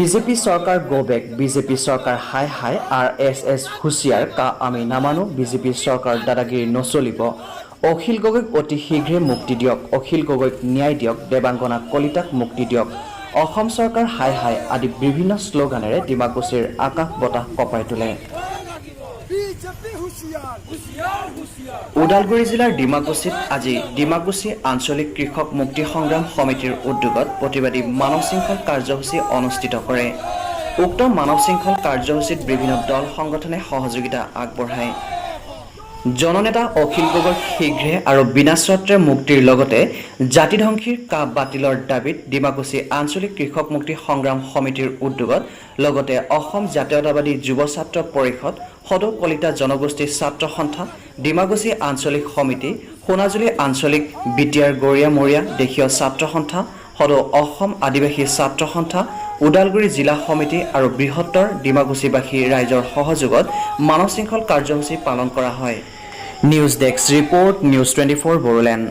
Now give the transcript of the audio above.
BJP सरकार go back, BJP सरकार हाय हाय, RSS हुसियार का आमी नामानो, बीजेपी सरकार दादागिरी नचलिब, अखिल गगৈক অতি শীঘ্ৰে মুক্তি দিয়ক, অখিল গগৈক ন্যায় দিয়ক, দেবাংগনা কলিতাক মুক্তি দিয়ক, অসম চৰকাৰ হাই হাই আদি বিভিন্ন শ্লোগানেৰে ডিমাকুছিৰ আকাশ বতাহ কঁপাই তোলে। ওদালগুৰি জিলাৰ ডিমাকুছিত আজি ডিমাকুছি আঞ্চলিক কৃষক মুক্তি সংগ্ৰাম সমিতিৰ উদ্যোগত প্ৰতিবাদী মানৱ শৃংখল কাৰ্যসূচী অনুষ্ঠিত কৰে। উক্ত মানৱ শৃংখল কাৰ্যসূচীত বিভিন্ন দল সংগঠনে সহযোগিতা আগবঢ়ায়। জননেতা অখিল গগৈৰ শীঘ্ৰে আৰু বিনা চৰ্তে মুক্তিৰ লগতে জাতিধ্বংসীৰ কা বাতিলৰ দাবীত ডিমাকুছি আঞ্চলিক কৃষক মুক্তি সংগ্ৰাম সমিতিৰ উদ্যোগত লগতে অসম জাতীয়তাবাদী যুৱ ছাত্ৰ পৰিষদ, সদৌ কলিতা জনগোষ্ঠী ছাত্ৰ সন্থা, ডিমাকুছি আঞ্চলিক সমিতি, সোণাজুলি আঞ্চলিক বিটিআৰ গড়িয়া মৰিয়া দেশীয় ছাত্ৰ সন্থা, সদৌ অসম আদিবাসী ছাত্ৰ সন্থা, ওদালগুৰি জিলা সমিতি আৰু বৃহত্তৰ ডিমাকুছিবাসী ৰাইজৰ সহযোগত মানৱ শৃংখল কাৰ্যসূচী পালন কৰা হয়। News desk report, news 24 Bodoland.